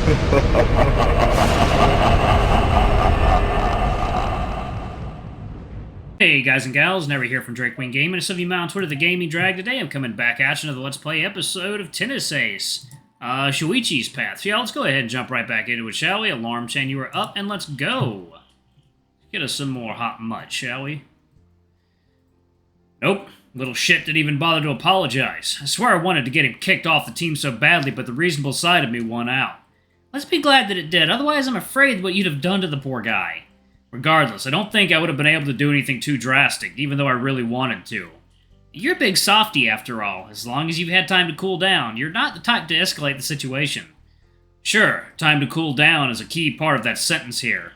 Hey guys and gals, Never here from Drake Wing Gaming. Some of you on Twitter, the Gaming Drag. Today I'm coming back at you another Let's Play episode of Tennis Ace. Shoichi's Path. So yeah, let's go ahead and jump right back into it, shall we? Alarm chain, you are up, and let's go. Get us some more hot mud, shall we? Nope. Little shit didn't even bother to apologize. I swear I wanted to get him kicked off the team so badly, but the reasonable side of me won out. Let's be glad that it did, otherwise I'm afraid what you'd have done to the poor guy. Regardless, I don't think I would have been able to do anything too drastic, even though I really wanted to. You're a big softy, after all. As long as you've had time to cool down, you're not the type to escalate the situation. Sure, time to cool down is a key part of that sentence here.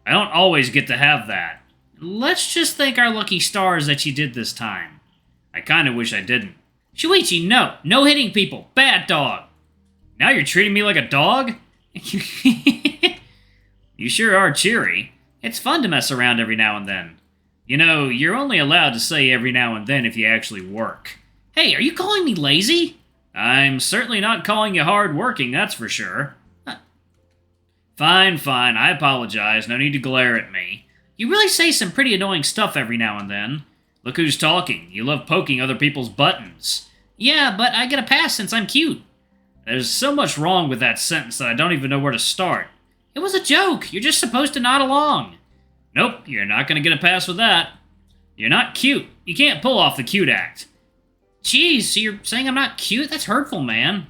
I don't always get to have that. Let's just thank our lucky stars that you did this time. I kinda wish I didn't. Shoichi, no! No hitting people! Bad dog! Now you're treating me like a dog? You sure are cheery. It's fun to mess around every now and then. You know, you're only allowed to say every now and then if you actually work. Hey, are you calling me lazy? I'm certainly not calling you hard-working, that's for sure. Fine, I apologize. No need to glare at me. You really say some pretty annoying stuff every now and then. Look who's talking. You love poking other people's buttons. Yeah, but I get a pass since I'm cute. There's so much wrong with that sentence that I don't even know where to start. It was a joke. You're just supposed to nod along. Nope, you're not going to get a pass with that. You're not cute. You can't pull off the cute act. Jeez, so you're saying I'm not cute? That's hurtful, man.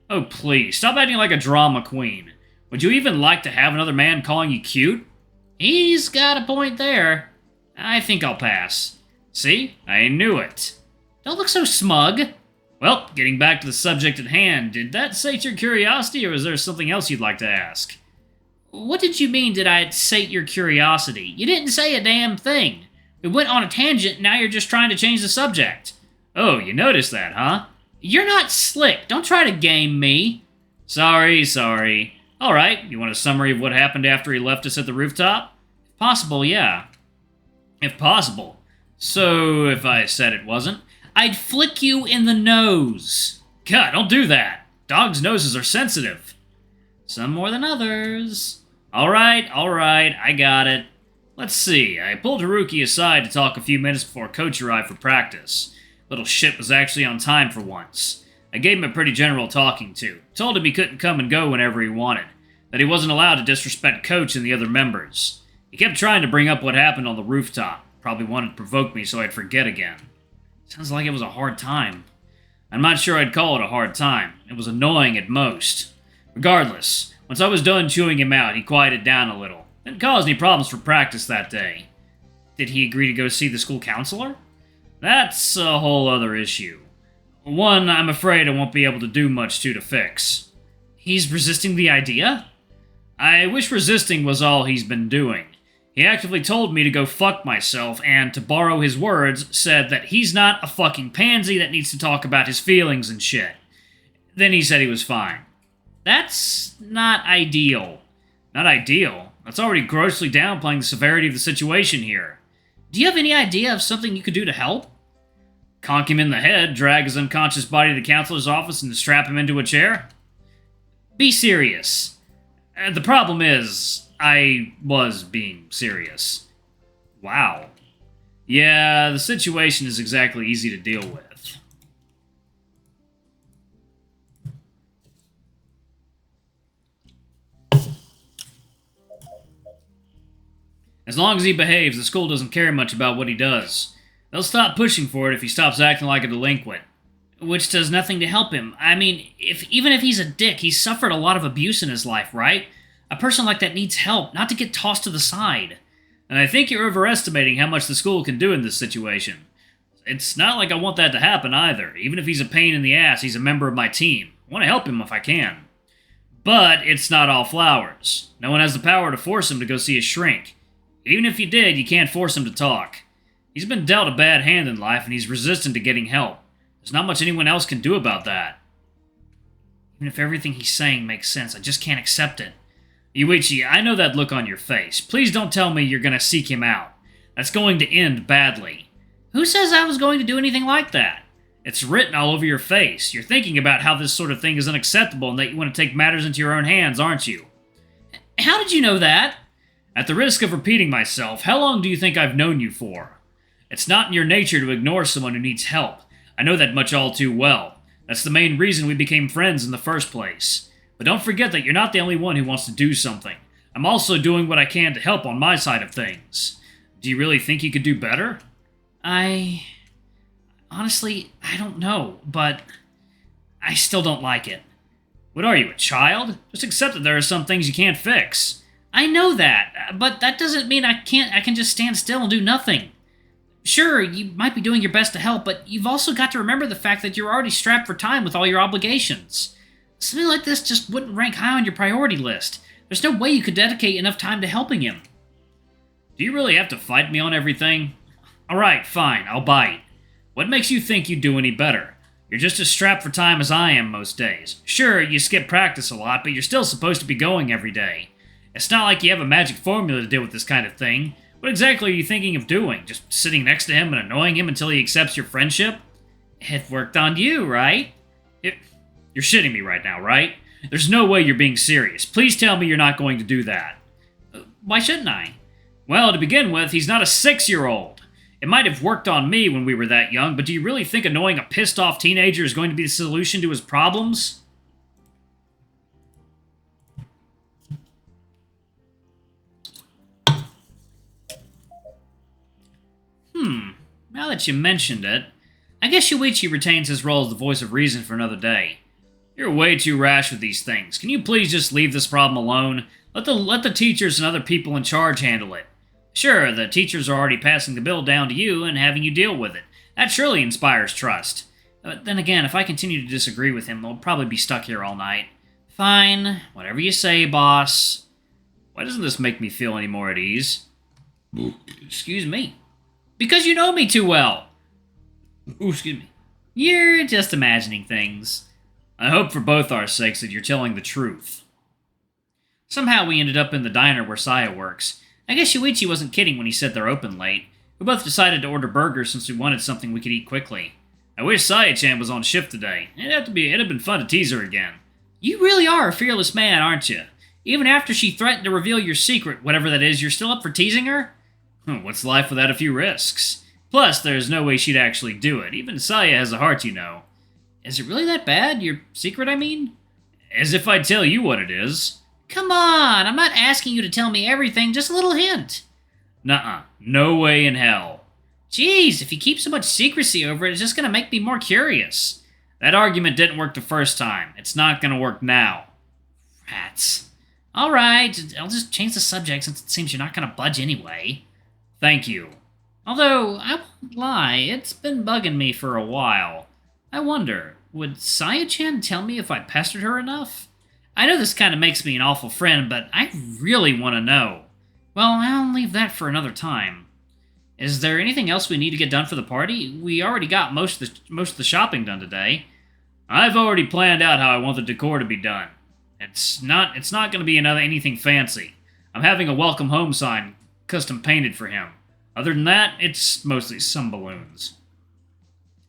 Oh, please, stop acting like a drama queen. Would you even like to have another man calling you cute? He's got a point there. I think I'll pass. See? I knew it. Don't look so smug. Well, getting back to the subject at hand, did that sate your curiosity, or is there something else you'd like to ask? What did you mean, did I sate your curiosity? You didn't say a damn thing. We went on a tangent, now you're just trying to change the subject. Oh, you noticed that, huh? You're not slick. Don't try to game me. Sorry. Alright, you want a summary of what happened after he left us at the rooftop? If possible, yeah. If possible. So, if I said it wasn't, I'd flick you in the nose. God, don't do that. Dogs' noses are sensitive. Some more than others. Alright, I got it. Let's see, I pulled Haruki aside to talk a few minutes before Coach arrived for practice. Little shit was actually on time for once. I gave him a pretty general talking to. Told him he couldn't come and go whenever he wanted. That he wasn't allowed to disrespect Coach and the other members. He kept trying to bring up what happened on the rooftop. Probably wanted to provoke me so I'd forget again. Sounds like it was a hard time. I'm not sure I'd call it a hard time. It was annoying at most. Regardless, once I was done chewing him out, he quieted down a little. Didn't cause any problems for practice that day. Did he agree to go see the school counselor? That's a whole other issue. One, I'm afraid I won't be able to do much to fix. He's resisting the idea? I wish resisting was all he's been doing. He actively told me to go fuck myself and, to borrow his words, said that he's not a fucking pansy that needs to talk about his feelings and shit. Then he said he was fine. That's not ideal. Not ideal? That's already grossly downplaying the severity of the situation here. Do you have any idea of something you could do to help? Conk him in the head, drag his unconscious body to the counselor's office, and strap him into a chair? Be serious. The problem is, I was being serious. Wow. Yeah, the situation is exactly easy to deal with. As long as he behaves, the school doesn't care much about what he does. They'll stop pushing for it if he stops acting like a delinquent. Which does nothing to help him. I mean, even if he's a dick, he's suffered a lot of abuse in his life, right? A person like that needs help, not to get tossed to the side. And I think you're overestimating how much the school can do in this situation. It's not like I want that to happen either. Even if he's a pain in the ass, he's a member of my team. I want to help him if I can. But it's not all flowers. No one has the power to force him to go see a shrink. Even if you did, you can't force him to talk. He's been dealt a bad hand in life, and he's resistant to getting help. There's not much anyone else can do about that. Even if everything he's saying makes sense, I just can't accept it. Shoichi, I know that look on your face. Please don't tell me you're gonna seek him out. That's going to end badly. Who says I was going to do anything like that? It's written all over your face. You're thinking about how this sort of thing is unacceptable and that you want to take matters into your own hands, aren't you? How did you know that? At the risk of repeating myself, how long do you think I've known you for? It's not in your nature to ignore someone who needs help. I know that much all too well. That's the main reason we became friends in the first place. But don't forget that you're not the only one who wants to do something. I'm also doing what I can to help on my side of things. Do you really think you could do better? Honestly, I don't know, but I still don't like it. What are you, a child? Just accept that there are some things you can't fix. I know that, but that doesn't mean I can just stand still and do nothing. Sure, you might be doing your best to help, but you've also got to remember the fact that you're already strapped for time with all your obligations. Something like this just wouldn't rank high on your priority list. There's no way you could dedicate enough time to helping him. Do you really have to fight me on everything? Alright, fine, I'll bite. What makes you think you'd do any better? You're just as strapped for time as I am most days. Sure, you skip practice a lot, but you're still supposed to be going every day. It's not like you have a magic formula to deal with this kind of thing. What exactly are you thinking of doing? Just sitting next to him and annoying him until he accepts your friendship? It worked on you, right? You're shitting me right now, right? There's no way you're being serious. Please tell me you're not going to do that. Why shouldn't I? Well, to begin with, he's not a 6-year-old. It might have worked on me when we were that young, but do you really think annoying a pissed-off teenager is going to be the solution to his problems? Now that you mentioned it, I guess Shoichi retains his role as the voice of reason for another day. You're way too rash with these things. Can you please just leave this problem alone? Let the teachers and other people in charge handle it. Sure, the teachers are already passing the bill down to you and having you deal with it. That surely inspires trust. But then again, if I continue to disagree with him, I'll probably be stuck here all night. Fine, whatever you say, boss. Why doesn't this make me feel any more at ease? Excuse me. Because you know me too well. Ooh, excuse me. You're just imagining things. I hope for both our sakes that you're telling the truth. Somehow we ended up in the diner where Saya works. I guess Shoichi wasn't kidding when he said they're open late. We both decided to order burgers since we wanted something we could eat quickly. I wish Saya-chan was on shift today. It'd have been fun to tease her again. You really are a fearless man, aren't you? Even after she threatened to reveal your secret, whatever that is, you're still up for teasing her? What's life without a few risks? Plus, there's no way she'd actually do it. Even Saya has a heart, you know. Is it really that bad? Your secret, I mean? As if I'd tell you what it is. Come on, I'm not asking you to tell me everything, just a little hint. Nuh-uh. No way in hell. Jeez, if you keep so much secrecy over it, it's just gonna make me more curious. That argument didn't work the first time. It's not gonna work now. Rats. Alright, I'll just change the subject since it seems you're not gonna budge anyway. Thank you. Although, I won't lie, it's been bugging me for a while. I wonder, would Saya-chan tell me if I pestered her enough? I know this kind of makes me an awful friend, but I really want to know. Well, I'll leave that for another time. Is there anything else we need to get done for the party? We already got most of the shopping done today. I've already planned out how I want the decor to be done. It's not going to be anything fancy. I'm having a welcome home sign custom painted for him. Other than that, it's mostly some balloons.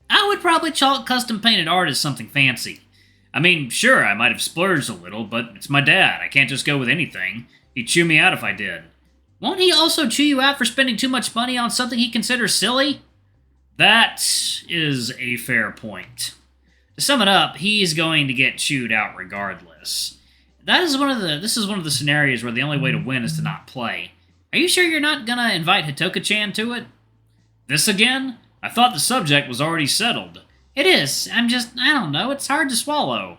I would probably chalk custom painted art as something fancy. I mean, sure, I might have splurged a little, but it's my dad. I can't just go with anything. He'd chew me out if I did. Won't he also chew you out for spending too much money on something he considers silly? That is a fair point. To sum it up, he's going to get chewed out regardless. This is one of the scenarios where the only way to win is to not play. Are you sure you're not gonna invite Hitoka-chan to it? This again? I thought the subject was already settled. It is. I don't know, it's hard to swallow.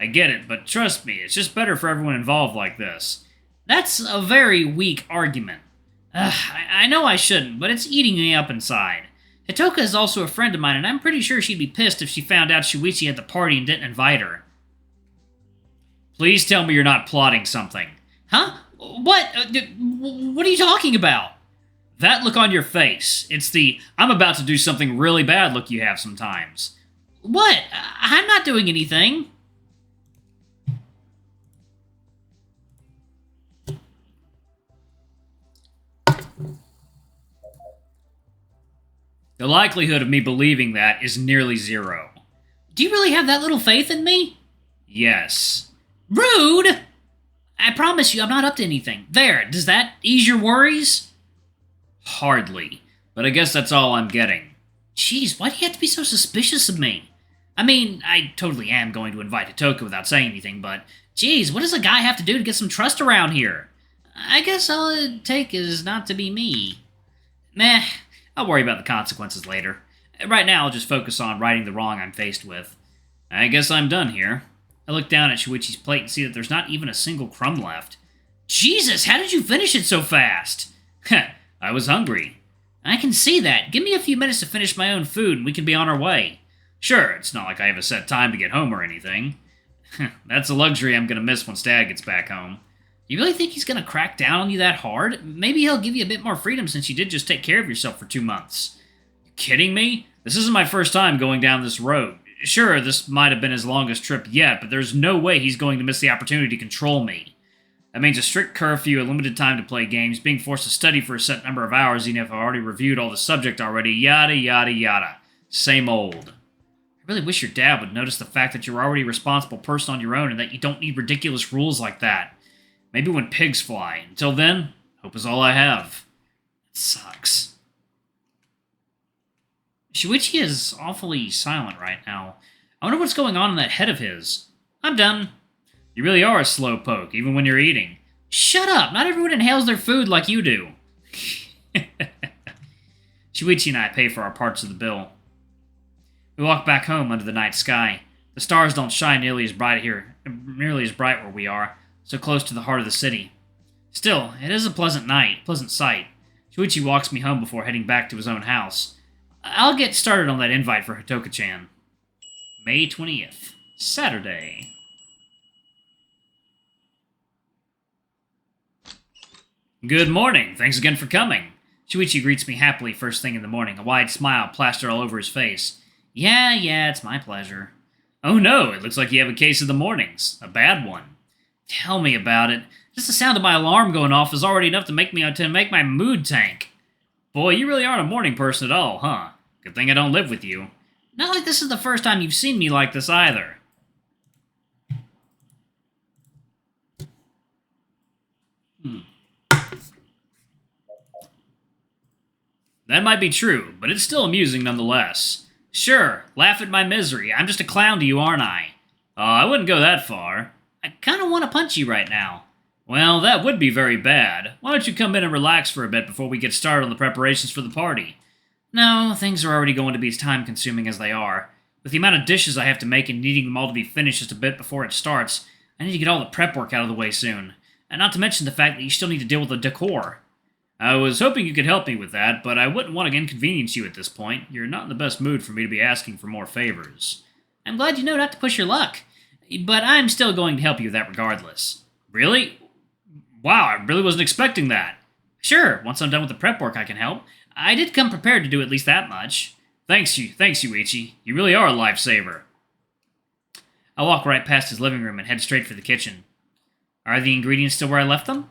I get it, but trust me, it's just better for everyone involved like this. That's a very weak argument. I know I shouldn't, but it's eating me up inside. Hitoka is also a friend of mine, and I'm pretty sure she'd be pissed if she found out Shoichi had the party and didn't invite her. Please tell me you're not plotting something. Huh? What? What are you talking about? That look on your face. It's the, I'm about to do something really bad look you have sometimes. What? I'm not doing anything. The likelihood of me believing that is nearly zero. Do you really have that little faith in me? Yes. Rude! I promise you I'm not up to anything. There, does that ease your worries? Hardly. But I guess that's all I'm getting. Jeez, why do you have to be so suspicious of me? I mean, I totally am going to invite Hitoka without saying anything, but geez, what does a guy have to do to get some trust around here? I guess all it'd take is not to be me. Meh, I'll worry about the consequences later. Right now, I'll just focus on righting the wrong I'm faced with. I guess I'm done here. I look down at Shoichi's plate and see that there's not even a single crumb left. Jesus, how did you finish it so fast? Heh, I was hungry. I can see that. Give me a few minutes to finish my own food and we can be on our way. Sure, it's not like I have a set time to get home or anything. That's a luxury I'm going to miss once Dad gets back home. You really think he's going to crack down on you that hard? Maybe he'll give you a bit more freedom since you did just take care of yourself for 2 months. You kidding me? This isn't my first time going down this road. Sure, this might have been his longest trip yet, but there's no way he's going to miss the opportunity to control me. That means a strict curfew, a limited time to play games, being forced to study for a set number of hours even if I've already reviewed all the subject already, yada yada yada. Same old. I really wish your dad would notice the fact that you're already a responsible person on your own and that you don't need ridiculous rules like that. Maybe when pigs fly. Until then, hope is all I have. It sucks. Shoichi is awfully silent right now. I wonder what's going on in that head of his. I'm done. You really are a slowpoke, even when you're eating. Shut up! Not everyone inhales their food like you do. Shoichi and I pay for our parts of the bill. We walk back home under the night sky. The stars don't shine nearly as bright where we are, so close to the heart of the city. Still, it is a pleasant sight. Shoichi walks me home before heading back to his own house. I'll get started on that invite for Hitoka-chan. May 20th, Saturday. Good morning. Thanks again for coming. Shoichi greets me happily first thing in the morning, a wide smile plastered all over his face. Yeah, it's my pleasure. Oh no, it looks like you have a case of the mornings. A bad one. Tell me about it. Just the sound of my alarm going off is already enough to make my mood tank. Boy, you really aren't a morning person at all, huh? Good thing I don't live with you. Not like this is the first time you've seen me like this either. That might be true, but it's still amusing nonetheless. Sure, laugh at my misery. I'm just a clown to you, aren't I? I wouldn't go that far. I kind of want to punch you right now. Well, that would be very bad. Why don't you come in and relax for a bit before we get started on the preparations for the party? No, things are already going to be as time-consuming as they are. With the amount of dishes I have to make and needing them all to be finished just a bit before it starts, I need to get all the prep work out of the way soon. And not to mention the fact that you still need to deal with the decor. I was hoping you could help me with that, but I wouldn't want to inconvenience you at this point. You're not in the best mood for me to be asking for more favors. I'm glad you know not to push your luck, but I'm still going to help you with that regardless. Really? Wow, I really wasn't expecting that. Sure, once I'm done with the prep work I can help. I did come prepared to do at least that much. Thanks, Shoichi. You really are a lifesaver. I walk right past his living room and head straight for the kitchen. Are the ingredients still where I left them?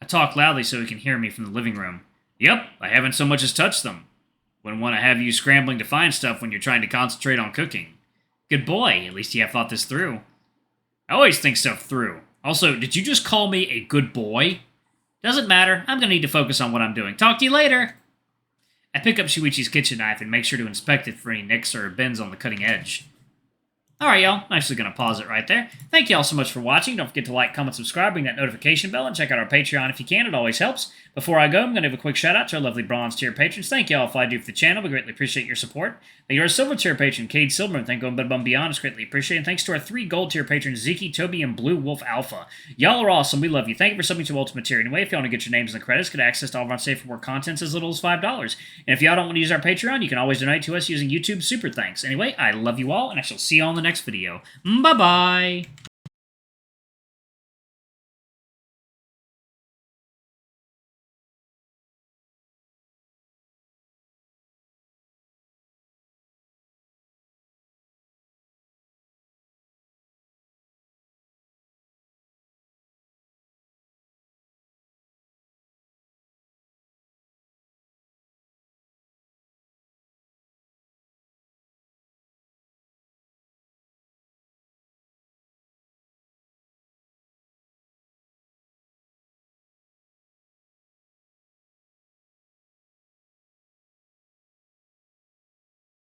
I talk loudly so he can hear me from the living room. Yep, I haven't so much as touched them. Wouldn't want to have you scrambling to find stuff when you're trying to concentrate on cooking. Good boy, at least you have thought this through. I always think stuff through. Also, did you just call me a good boy? Doesn't matter, I'm going to need to focus on what I'm doing. Talk to you later! I pick up Shoichi's kitchen knife and make sure to inspect it for any nicks or bends on the cutting edge. Alright, y'all. I'm actually going to pause it right there. Thank you all so much for watching. Don't forget to like, comment, subscribe, ring that notification bell, and check out our Patreon if you can. It always helps. Before I go, I'm going to give a quick shout-out to our lovely bronze tier patrons. Thank you all if I do for the channel. We greatly appreciate your support. Thank you to our silver tier patron, Cade Silver, and thank you above and beyond. It's greatly appreciated. And thanks to our 3 gold tier patrons, Zeke, Toby, and Blue Wolf Alpha. Y'all are awesome. We love you. Thank you for subbing to Ultimate Tier. Anyway, if you want to get your names in the credits, get access to all of our safe for work contents as little as $5. And if y'all don't want to use our Patreon, you can always donate to us using YouTube Super Thanks. Anyway, I love you all, and I shall see you all in the next video. Bye-bye!